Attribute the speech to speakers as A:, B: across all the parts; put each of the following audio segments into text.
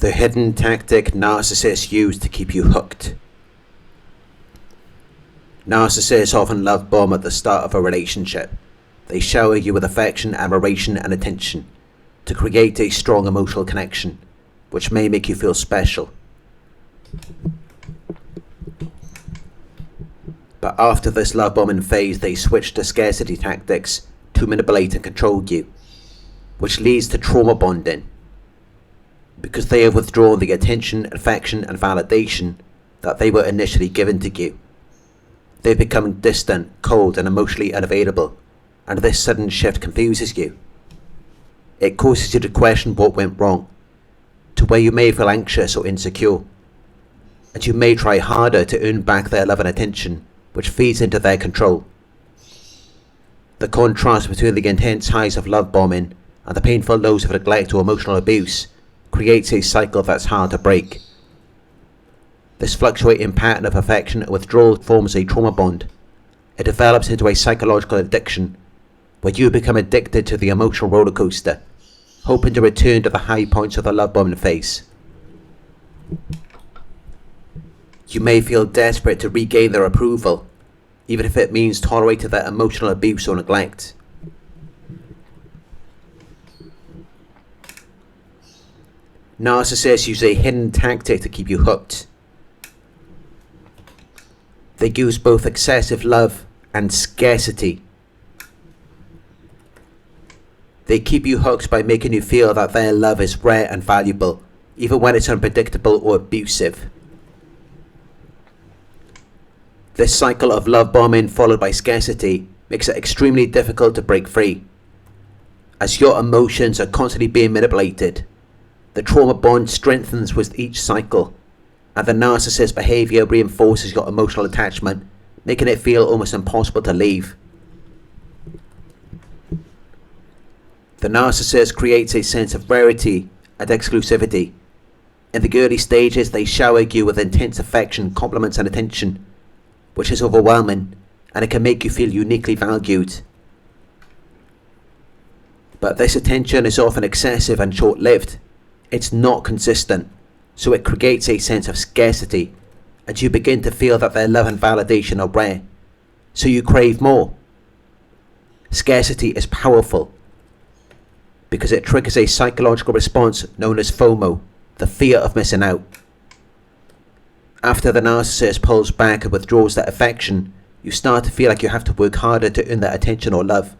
A: The hidden tactic narcissists use to keep you hooked. Narcissists often love bomb at the start of a relationship. They shower you with affection, admiration, and attention to create a strong emotional connection, which may make you feel special. But after this love bombing phase, they switch to scarcity tactics to manipulate and control you, which leads to trauma bonding. Because they have withdrawn the attention, affection, and validation that they were initially given to you. They become distant, cold, and emotionally unavailable, and this sudden shift confuses you. It causes you to question what went wrong, to where you may feel anxious or insecure, and you may try harder to earn back their love and attention, which feeds into their control. The contrast between the intense highs of love bombing and the painful lows of neglect or emotional abuse creates a cycle that's hard to break. This fluctuating pattern of affection and withdrawal forms a trauma bond. It develops into a psychological addiction, where you become addicted to the emotional roller coaster, hoping to return to the high points of the love bombing phase. You may feel desperate to regain their approval, even if it means tolerating their emotional abuse or neglect. Narcissists use a hidden tactic to keep you hooked. They use both excessive love and scarcity. They keep you hooked by making you feel that their love is rare and valuable, even when it's unpredictable or abusive. This cycle of love bombing followed by scarcity makes it extremely difficult to break free, as your emotions are constantly being manipulated. The trauma bond strengthens with each cycle, and the narcissist behaviour reinforces your emotional attachment, making it feel almost impossible to leave. The narcissist creates a sense of rarity and exclusivity. In the early stages, they shower you with intense affection, compliments, and attention, which is overwhelming, and it can make you feel uniquely valued. But this attention is often excessive and short-lived. It's not consistent, so it creates a sense of scarcity, and you begin to feel that their love and validation are rare, so you crave more. Scarcity is powerful because it triggers a psychological response known as FOMO, the fear of missing out. After the narcissist pulls back and withdraws that affection, you start to feel like you have to work harder to earn their attention or love.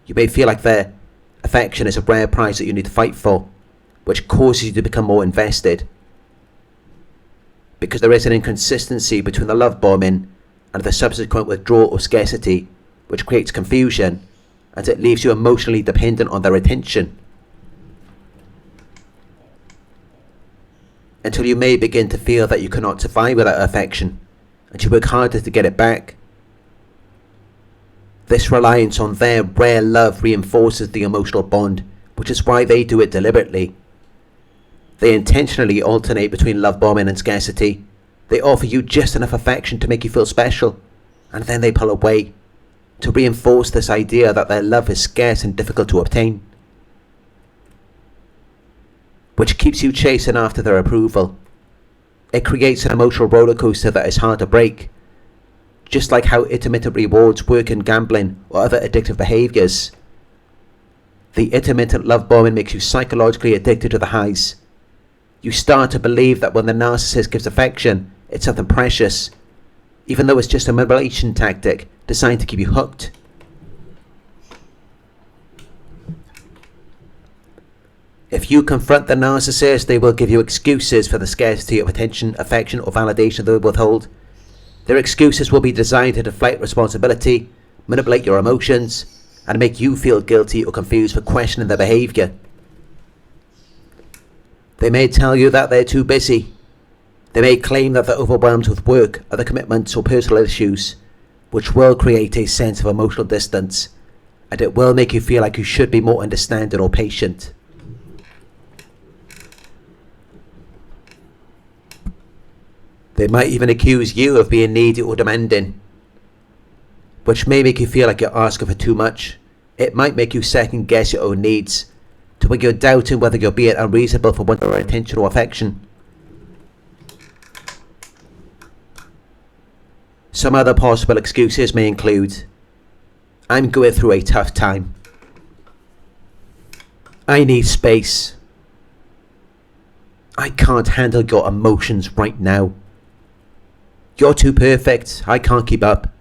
A: You may feel like their affection is a rare prize that you need to fight for, which causes you to become more invested. Because there is an inconsistency between the love bombing and the subsequent withdrawal or scarcity, which creates confusion, and it leaves you emotionally dependent on their attention. Until you may begin to feel that you cannot survive without affection, and you work harder to get it back. This reliance on their rare love reinforces the emotional bond, which is why they do it deliberately. They intentionally alternate between love bombing and scarcity. They offer you just enough affection to make you feel special, and then they pull away to reinforce this idea that their love is scarce and difficult to obtain, which keeps you chasing after their approval. It creates an emotional roller coaster that is hard to break, just like how intermittent rewards work in gambling or other addictive behaviours. The intermittent love bombing makes you psychologically addicted to the highs. You start to believe that when the narcissist gives affection, it's something precious, even though it's just a manipulation tactic designed to keep you hooked. If you confront the narcissist, they will give you excuses for the scarcity of attention, affection, or validation they withhold. Their excuses will be designed to deflect responsibility, manipulate your emotions, and make you feel guilty or confused for questioning their behaviour. They may tell you that they're too busy. They may claim that they're overwhelmed with work, other commitments, or personal issues, which will create a sense of emotional distance, and it will make you feel like you should be more understanding or patient. They might even accuse you of being needy or demanding, which may make you feel like you're asking for too much. It might make you second guess your own needs, to to where you're doubting whether you're being unreasonable for wanting attention or affection. Some other possible excuses may include, I'm going through a tough time. I need space. I can't handle your emotions right now. You're too perfect. I can't keep up.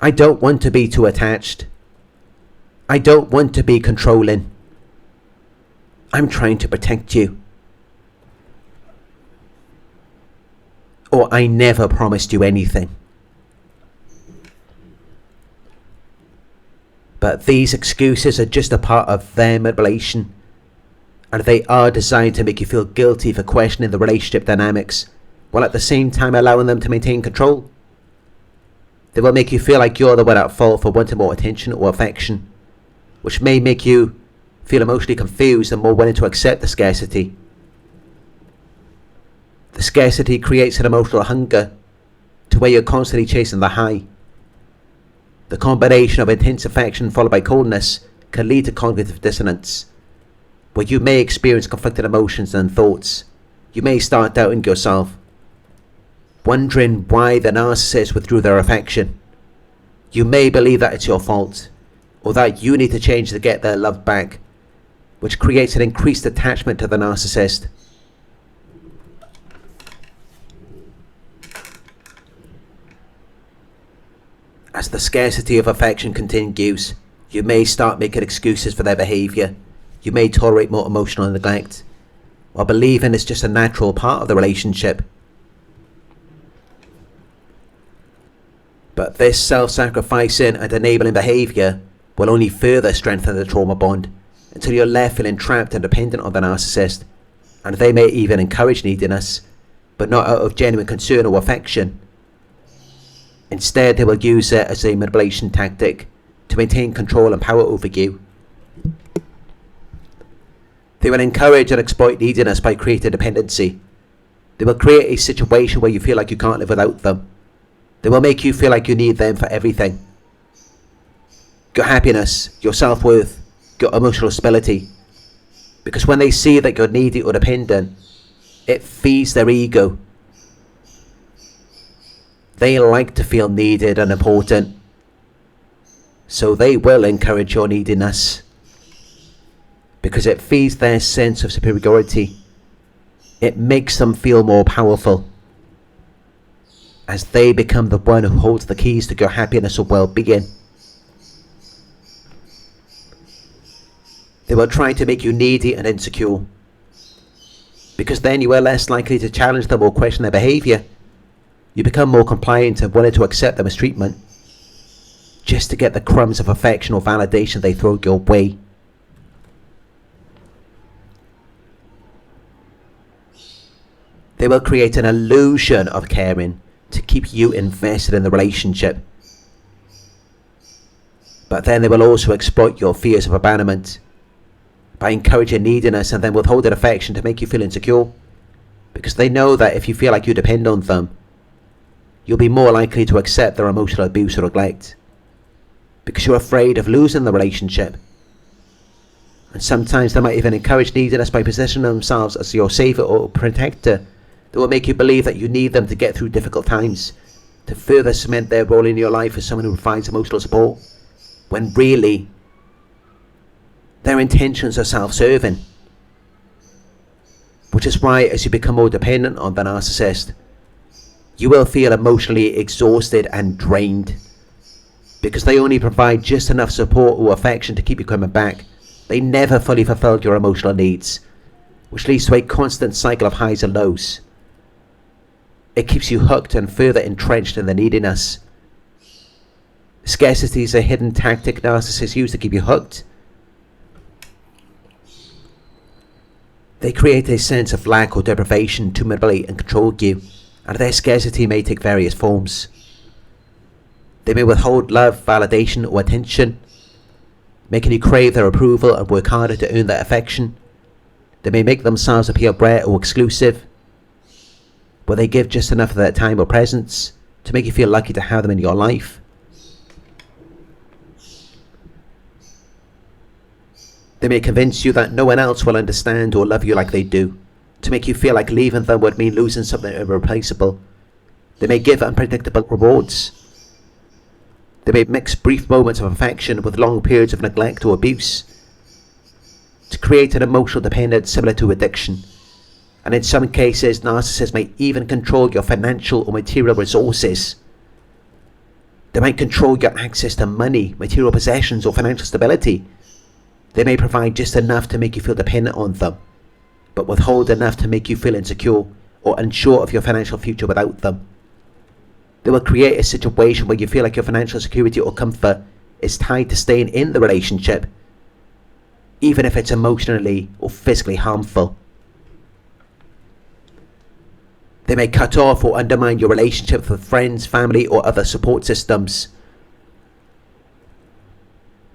A: I don't want to be too attached. I don't want to be controlling. I'm trying to protect you. Or I never promised you anything. But these excuses are just a part of their manipulation, and they are designed to make you feel guilty for questioning the relationship dynamics, while at the same time allowing them to maintain control. They will make you feel like you're the one at fault for wanting more attention or affection, which may make you feel emotionally confused and more willing to accept the scarcity. The scarcity creates an emotional hunger to where you're constantly chasing the high. The combination of intense affection followed by coldness can lead to cognitive dissonance, where you may experience conflicted emotions and thoughts. You may start doubting yourself, wondering why the narcissist withdrew their affection. You may believe that it's your fault, or that you need to change to get their love back, which creates an increased attachment to the narcissist. As the scarcity of affection continues, you may start making excuses for their behaviour. You may tolerate more emotional neglect, while believing it's just a natural part of the relationship. But this self-sacrificing and enabling behaviour will only further strengthen the trauma bond until you're left feeling trapped and dependent on the narcissist, and they may even encourage neediness, but not out of genuine concern or affection. Instead, they will use it as a manipulation tactic to maintain control and power over you. They will encourage and exploit neediness by creating dependency. They will create a situation where you feel like you can't live without them. They will make you feel like you need them for everything. Your happiness, your self-worth, your emotional stability. Because when they see that you're needy or dependent, it feeds their ego. They like to feel needed and important, so they will encourage your neediness, because it feeds their sense of superiority. It makes them feel more powerful, as they become the one who holds the keys to your happiness or well-being. They will try to make you needy and insecure, because then you are less likely to challenge them or question their behaviour. You become more compliant and willing to accept their mistreatment, just to get the crumbs of affection or validation they throw your way. They will create an illusion of caring to keep you invested in the relationship. But then they will also exploit your fears of abandonment by encouraging neediness and then withholding affection to make you feel insecure, because they know that if you feel like you depend on them, you'll be more likely to accept their emotional abuse or neglect, because you're afraid of losing the relationship. And sometimes they might even encourage neediness by positioning themselves as your savior or protector. They will make you believe that you need them to get through difficult times, to further cement their role in your life as someone who provides emotional support, when really their intentions are self-serving. Which is why, as you become more dependent on the narcissist, you will feel emotionally exhausted and drained, because they only provide just enough support or affection to keep you coming back. They never fully fulfill your emotional needs, which leads to a constant cycle of highs and lows. It keeps you hooked and further entrenched in the neediness. Scarcity is a hidden tactic narcissists use to keep you hooked. They create a sense of lack or deprivation to manipulate and control you, and their scarcity may take various forms. They may withhold love, validation, or attention, making you crave their approval and work harder to earn their affection. They may make themselves appear rare or exclusive, but they give just enough of their time or presence to make you feel lucky to have them in your life. They may convince you that no one else will understand or love you like they do, to make you feel like leaving them would mean losing something irreplaceable. They may give unpredictable rewards. They may mix brief moments of affection with long periods of neglect or abuse, to create an emotional dependence similar to addiction. And in some cases, narcissists may even control your financial or material resources. They might control your access to money, material possessions, or financial stability. They may provide just enough to make you feel dependent on them, but withhold enough to make you feel insecure or unsure of your financial future without them. They will create a situation where you feel like your financial security or comfort is tied to staying in the relationship, even if it's emotionally or physically harmful. They may cut off or undermine your relationship with friends, family, or other support systems.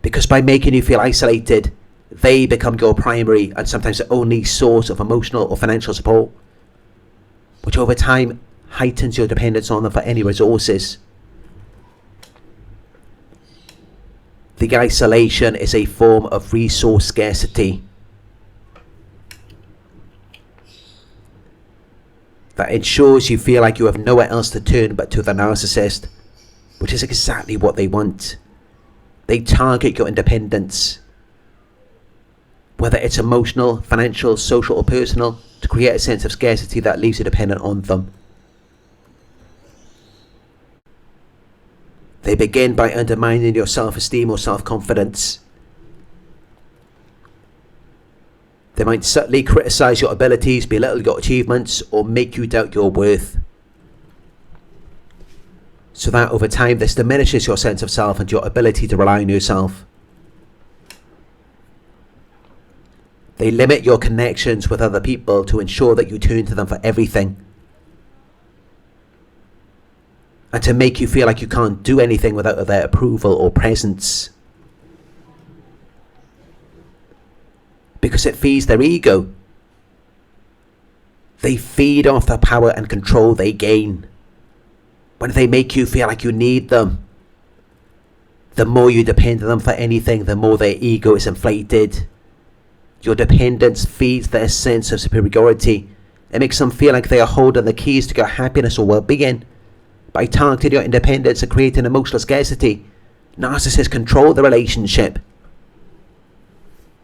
A: Because by making you feel isolated, they become your primary and sometimes the only source of emotional or financial support, which over time heightens your dependence on them for any resources. The isolation is a form of resource scarcity that ensures you feel like you have nowhere else to turn but to the narcissist, which is exactly what they want. They target your independence, whether it's emotional, financial, social, or personal, to create a sense of scarcity that leaves you dependent on them. They begin by undermining your self-esteem or self-confidence. They might subtly criticize your abilities, belittle your achievements, or make you doubt your worth. So that over time this diminishes your sense of self and your ability to rely on yourself. They limit your connections with other people to ensure that you turn to them for everything, and to make you feel like you can't do anything without their approval or presence. Because it feeds their ego. They feed off the power and control they gain. When they make you feel like you need them, the more you depend on them for anything, the more their ego is inflated. Your dependence feeds their sense of superiority. It makes them feel like they are holding the keys to your happiness or well-being. By targeting your independence and creating emotional scarcity, narcissists control the relationship.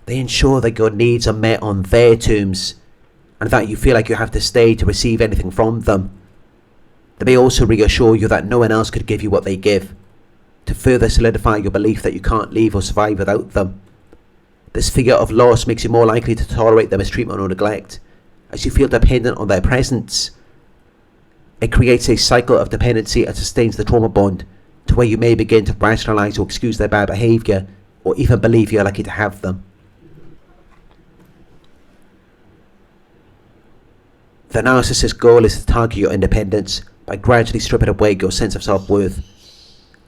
A: They ensure that your needs are met on their terms, and that you feel like you have to stay to receive anything from them. They may also reassure you that no one else could give you what they give, to further solidify your belief that you can't leave or survive without them. This fear of loss makes you more likely to tolerate their mistreatment or neglect, as you feel dependent on their presence. It creates a cycle of dependency and sustains the trauma bond, to where you may begin to rationalize or excuse their bad behavior, or even believe you're lucky to have them. The narcissist's goal is to target your independence by gradually stripping away your sense of self-worth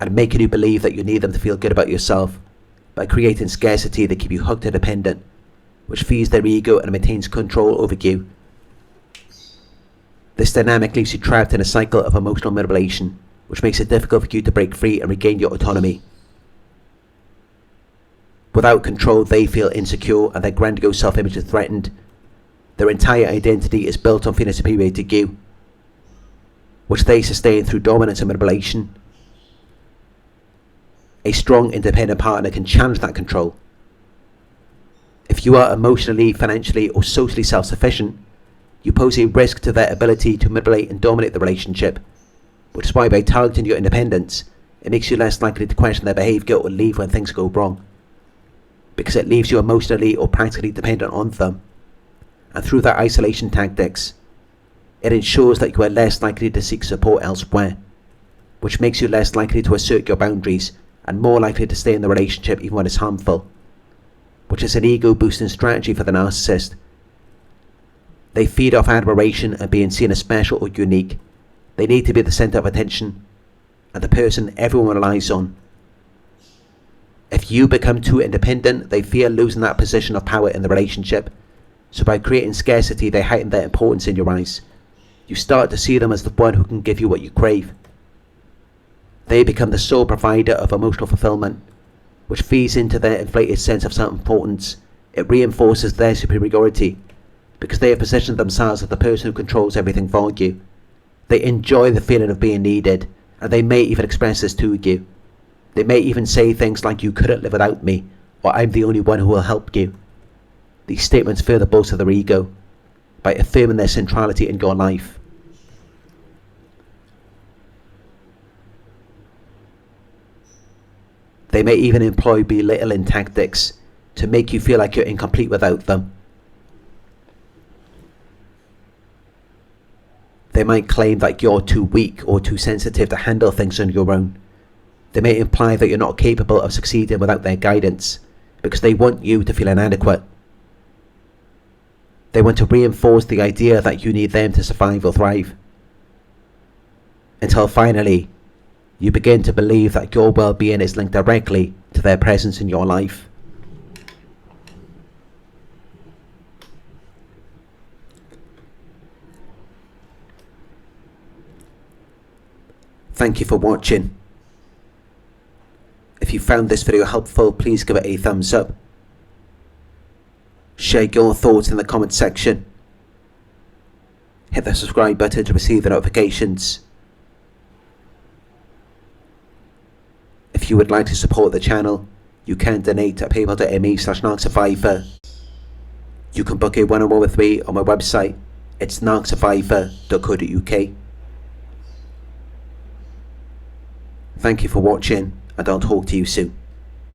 A: and making you believe that you need them to feel good about yourself, by creating scarcity that keep you hooked and dependent, which feeds their ego and maintains control over you. This dynamic leaves you trapped in a cycle of emotional manipulation, which makes it difficult for you to break free and regain your autonomy. Without control, they feel insecure and their grandiose self-image is threatened. Their entire identity is built on feeling superior to you, which they sustain through dominance and manipulation. A strong, independent partner can challenge that control. If you are emotionally, financially, or socially self-sufficient, you pose a risk to their ability to manipulate and dominate the relationship, which is why by targeting your independence, it makes you less likely to question their behaviour or leave when things go wrong, because it leaves you emotionally or practically dependent on them. And through their isolation tactics, it ensures that you are less likely to seek support elsewhere, which makes you less likely to assert your boundaries and more likely to stay in the relationship even when it's harmful, which is an ego-boosting strategy for the narcissist. They feed off admiration and being seen as special or unique. They need to be the centre of attention and the person everyone relies on. If you become too independent, they fear losing that position of power in the relationship. So by creating scarcity, they heighten their importance in your eyes. You start to see them as the one who can give you what you crave. They become the sole provider of emotional fulfillment, which feeds into their inflated sense of self-importance It reinforces their superiority because they have positioned themselves as the person who controls everything for you. They enjoy the feeling of being needed, and they may even express this to you. They may even say things like, "You couldn't live without me," or "I'm the only one who will help you." These statements further bolster their ego by affirming their centrality in your life. They may even employ belittling tactics to make you feel like you're incomplete without them. They might claim that you're too weak or too sensitive to handle things on your own. They may imply that you're not capable of succeeding without their guidance because they want you to feel inadequate. They want to reinforce the idea that you need them to survive or thrive. Until finally, you begin to believe that your well-being is linked directly to their presence in your life. Thank you for watching. If you found this video helpful, please give it a thumbs up. Share your thoughts in the comment section. Hit the subscribe button to receive the notifications. If you would like to support the channel, you can donate at paypal.me/Narc Survivor. You can book a one-on-one with me on my website. It's narcsurvivor.co.uk. Thank you for watching, and I'll talk to you soon.